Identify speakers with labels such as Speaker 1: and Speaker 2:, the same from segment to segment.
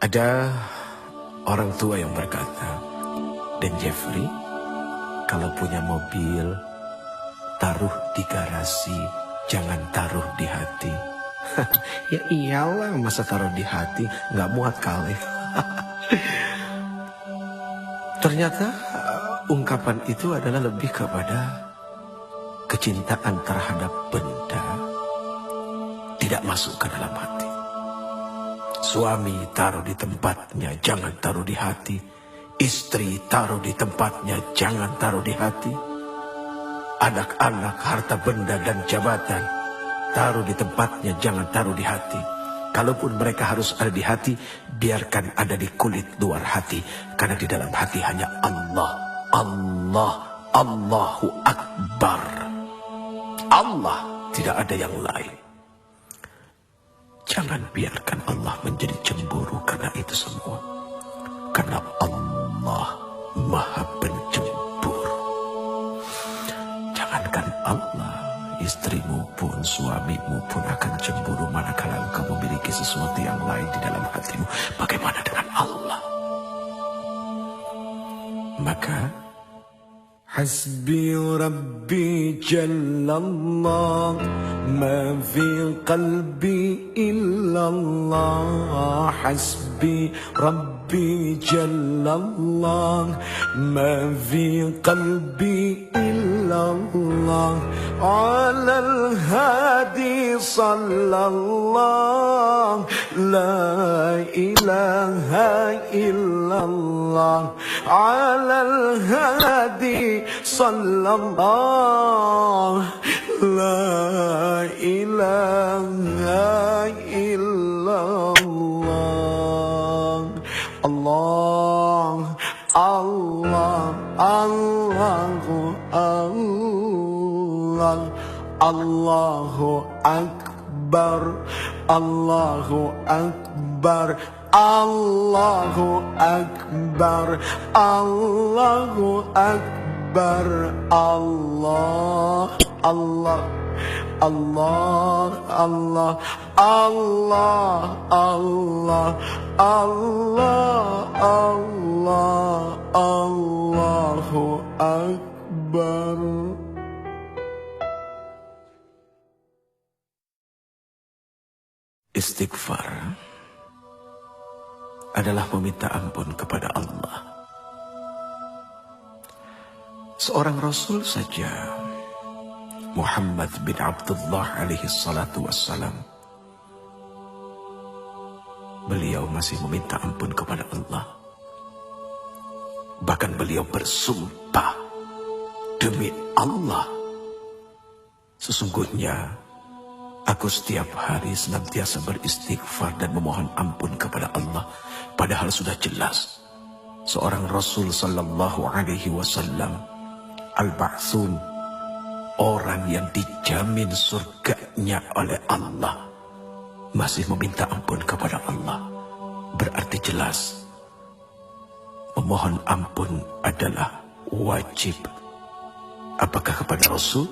Speaker 1: Ada orang tua yang berkata, "Dan Jeffrey, kalau punya mobil, taruh di garasi, jangan taruh di hati." Ya iyalah, masa taruh di hati, nggak muat kali. Ternyata ungkapan itu adalah lebih kepada kecintaan terhadap benda tidak masuk ke dalam hati. Suami taruh di tempatnya, jangan taruh di hati. Istri taruh di tempatnya, jangan taruh di hati. Anak-anak, harta benda dan jabatan taruh di tempatnya, jangan taruh di hati. Kalaupun mereka harus ada di hati, biarkan ada di kulit luar hati. Karena di dalam hati hanya Allah. Allah, Allahu Akbar. Allah, tidak ada yang lain. Jangan biarkan Allah menjadi cemburu karena itu semua. Karena Allah Maha Pencemburu. Jangankan Allah, istrimu pun, suamimu pun akan cemburu manakala engkau memiliki sesuatu yang lain di dalam hatimu. Bagaimana dengan Allah? Maka Hasbi Rabbi Jallallah, ma fi qalbi illallah. Hasbi Rabbi Jallallah, ma fi qalbi illallah. Ala al-hadi sallallah, la ilaha illallah. Ala al-hadi sallallahu, la ilaha illallah. Allah, Allah, Allahu Allah, Allahu Akbar, Allahu Akbar, Allahu Akbar, Allahu Akbar, Allah, Allah, Allah, Allah, Allah, Allah, Allah, Allah, Allahu Akbar. Istighfar adalah meminta ampun kepada Allah. Seorang Rasul saja, Muhammad bin Abdullah alaihi salatu wassalam, beliau masih meminta ampun kepada Allah. Bahkan beliau bersumpah, demi Allah, sesungguhnya aku setiap hari senantiasa beristighfar dan memohon ampun kepada Allah. Padahal sudah jelas seorang Rasul sallallahu alaihi wasallam, al-ba'tsun, orang yang dijamin surganya oleh Allah, masih meminta ampun kepada Allah. Berarti jelas memohon ampun adalah wajib. Apakah kepada Rasul,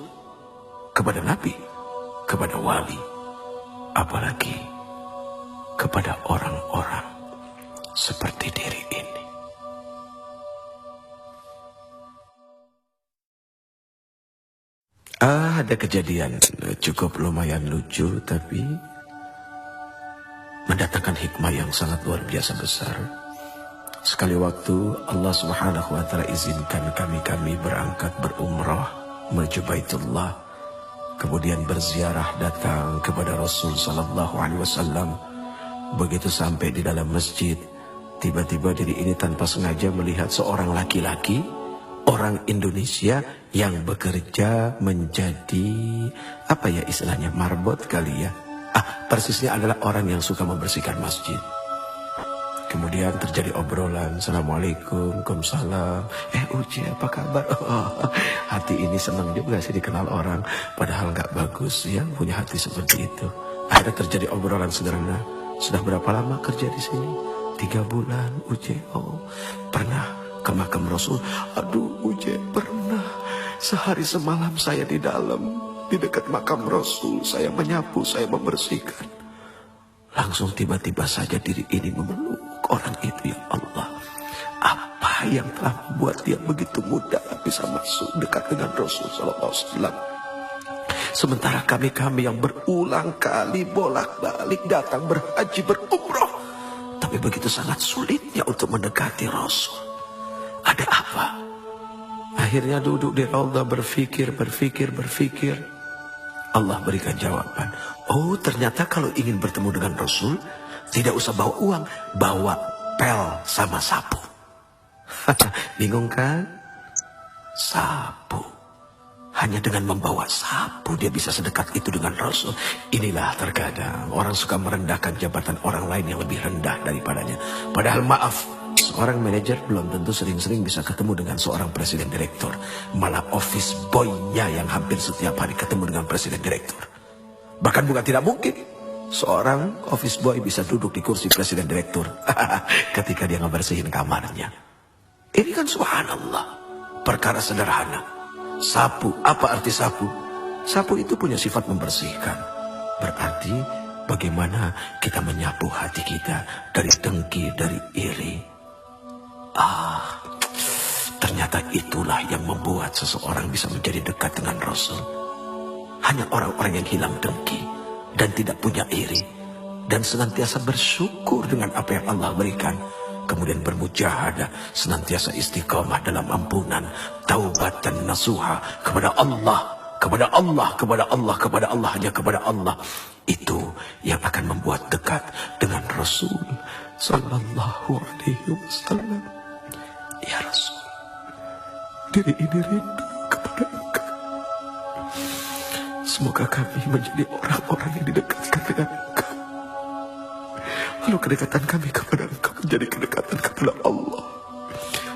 Speaker 1: kepada Nabi, kepada wali, apalagi kepada orang-orang seperti diri ini. Ada kejadian cukup lumayan lucu, tapi mendatangkan hikmah yang sangat luar biasa besar. Sekali waktu Allah Subhanahu wa Ta'ala izinkan kami berangkat berumrah menuju Baitullah, kemudian berziarah datang kepada Rasul sallallahu alaihi wasallam. Begitu sampai di dalam masjid, tiba-tiba diri ini tanpa sengaja melihat seorang laki-laki, orang Indonesia yang bekerja menjadi, apa ya istilahnya, marbot kali ya. Persisnya adalah orang yang suka membersihkan masjid. Kemudian terjadi obrolan, Assalamualaikum, Waalaikumsalam. Uci, apa kabar? Hati ini senang juga sih dikenal orang, padahal gak bagus ya punya hati seperti itu. Akhirnya terjadi obrolan sederhana. Sudah berapa lama kerja di sini? 3 bulan, Uci. Pernah ke makam Rasul? Aduh, Uci, pernah. Sehari semalam saya di dalam, di dekat makam Rasul. Saya menyapu, saya membersihkan. Langsung tiba-tiba saja diri ini memeluk orang itu ya Allah? Apa yang telah membuat dia begitu mudah bisa masuk dekat dengan Rasul sallallahu alaihi wasallam? Sementara kami yang berulang kali bolak-balik datang berhaji berumrah, tapi begitu sangat sulitnya untuk mendekati Rasul. Ada apa? Akhirnya duduk di Raudhah berpikir. Allah berikan jawaban. Oh, ternyata kalau ingin bertemu dengan Rasul, tidak usah bawa uang, bawa pel sama sapu. Bingung kan? Sapu. Hanya dengan membawa sapu dia bisa sedekat itu dengan Rasul. Inilah terkadang orang suka merendahkan jabatan orang lain yang lebih rendah daripadanya. Padahal maaf, seorang manajer belum tentu sering-sering bisa ketemu dengan seorang presiden direktur. Malah office boy-nya yang hampir setiap hari ketemu dengan presiden direktur. Bahkan bukan tidak mungkin seorang office boy bisa duduk di kursi presiden direktur ketika dia ngebersihin kamarnya. Ini kan subhanallah, perkara sederhana. Sapu, apa arti sapu? Sapu itu punya sifat membersihkan. Berarti bagaimana kita menyapu hati kita dari dengki, dari iri. Ternyata itulah yang membuat seseorang bisa menjadi dekat dengan Rasul. Hanya orang-orang yang hilang dengki dan tidak punya iri, dan senantiasa bersyukur dengan apa yang Allah berikan. Kemudian bermujahadah, senantiasa istiqamah dalam ampunan, taubat dan nasuha kepada Allah, hanya kepada Allah. Itu yang akan membuat dekat dengan Rasul sallallahu alaihi wasallam. Ya Rasul, diri ini rindu kepada Engkau. Semoga kami menjadi orang-orang yang didekatkan dengan Engkau. Lalu kedekatan kami kepada Engkau menjadi kedekatan kepada Allah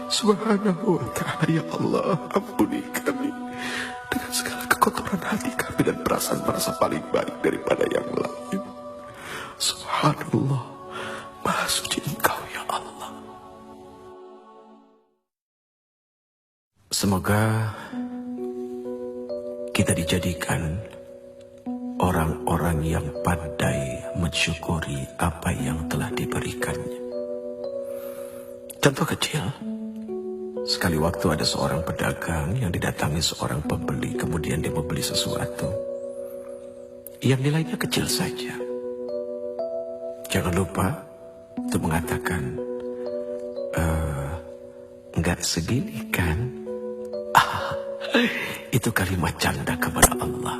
Speaker 1: Subhanahu wa ta'ala. Ya Allah, ampuni kami dengan segala kekotoran hati kami dan perasaan merasa paling baik daripada yang lain. Subhanallah, Maha Suci Engkau ya Allah. Semoga kita dijadikan orang-orang yang pandai mensyukuri apa yang telah diberikannya. Contoh kecil, sekali waktu ada seorang pedagang yang didatangi seorang pembeli, kemudian dia membeli sesuatu yang nilainya kecil saja. Jangan lupa untuk mengatakan, enggak segini kan? Itu kalimat canda kepada Allah.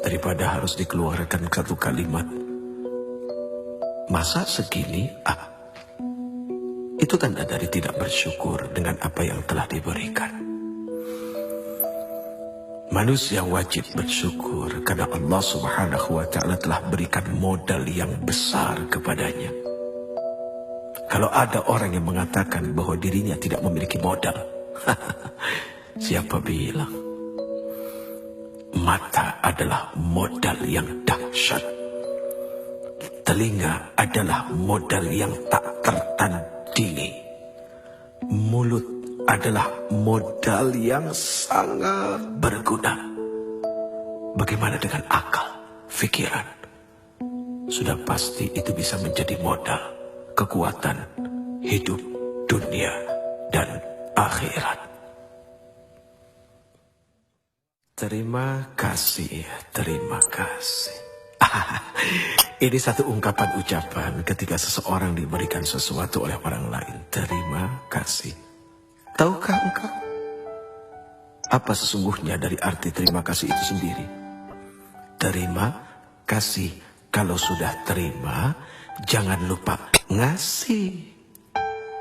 Speaker 1: Daripada harus dikeluarkan satu kalimat, masa segini? Itu tanda dari tidak bersyukur dengan apa yang telah diberikan. Manusia wajib bersyukur karena Allah Subhanahu wa ta'ala telah berikan modal yang besar kepadanya. Kalau ada orang yang mengatakan bahwa dirinya tidak memiliki modal, siapa bilang? Mata adalah modal yang dahsyat. Telinga adalah modal yang tak tertandingi. Mulut adalah modal yang sangat berguna. Bagaimana dengan akal, pikiran? Sudah pasti itu bisa menjadi modal kekuatan hidup dunia dan akhirat. Terima kasih, terima kasih. Ini satu ungkapan ucapan ketika seseorang diberikan sesuatu oleh orang lain. Terima kasih. Tahukah engkau apa sesungguhnya dari arti terima kasih itu sendiri? Terima kasih. Kalau sudah terima, jangan lupa ngasih.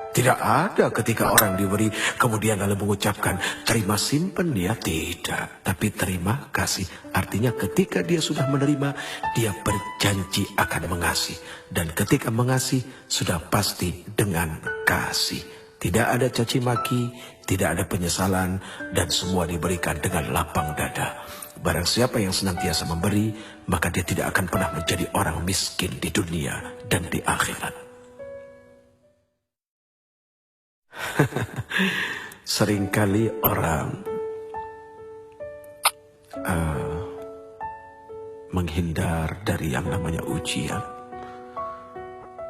Speaker 1: Tidak ada ketika orang diberi kemudian lalu mengucapkan terima simpen dia, tidak. Tapi terima kasih artinya ketika dia sudah menerima, dia berjanji akan mengasihi. Dan ketika mengasihi sudah pasti dengan kasih. Tidak ada caci maki, tidak ada penyesalan, dan semua diberikan dengan lapang dada. Barang siapa yang senantiasa memberi, maka dia tidak akan pernah menjadi orang miskin di dunia dan di akhirat. Seringkali orang menghindar dari yang namanya ujian.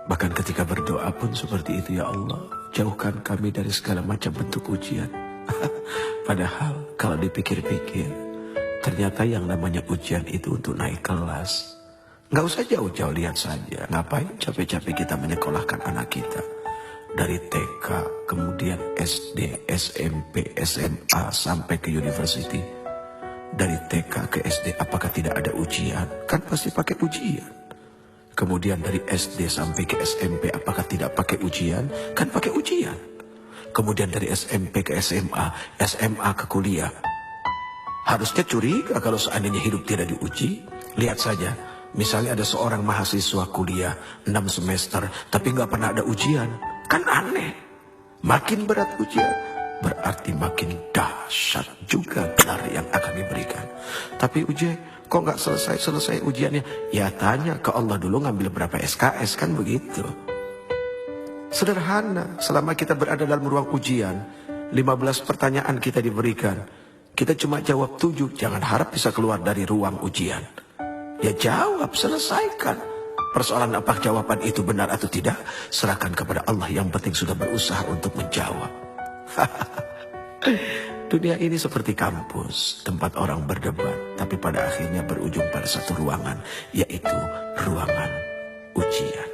Speaker 1: Bahkan ketika berdoa pun seperti itu, ya Allah, jauhkan kami dari segala macam bentuk ujian. Padahal kalau dipikir-pikir, ternyata yang namanya ujian itu untuk naik kelas. Nggak usah jauh-jauh, lihat saja. Ngapain capek-capek kita menyekolahkan anak kita. Dari TK, kemudian SD, SMP, SMA, sampai ke university. Dari TK ke SD, apakah tidak ada ujian? Kan pasti pakai ujian. Kemudian dari SD sampai ke SMP, apakah tidak pakai ujian? Kan pakai ujian. Kemudian dari SMP ke SMA, SMA ke kuliah. Harusnya curiga kalau seandainya hidup tidak diuji. Lihat saja, misalnya ada seorang mahasiswa kuliah 6 semester, tapi nggak pernah ada ujian. Kan aneh. Makin berat ujian, berarti makin dahsyat juga gelar yang akan diberikan. Tapi ujian, kok nggak selesai ujiannya? Ya tanya ke Allah dulu, ngambil berapa SKS, kan begitu. Sederhana, selama kita berada dalam ruang ujian, 15 pertanyaan kita diberikan. Kita cuma jawab 7, jangan harap bisa keluar dari ruang ujian. Ya jawab, selesaikan. Persoalan apakah jawaban itu benar atau tidak, serahkan kepada Allah, yang penting sudah berusaha untuk menjawab. Dunia ini seperti kampus, tempat orang berdebat, tapi pada akhirnya berujung pada satu ruangan, yaitu ruangan ujian.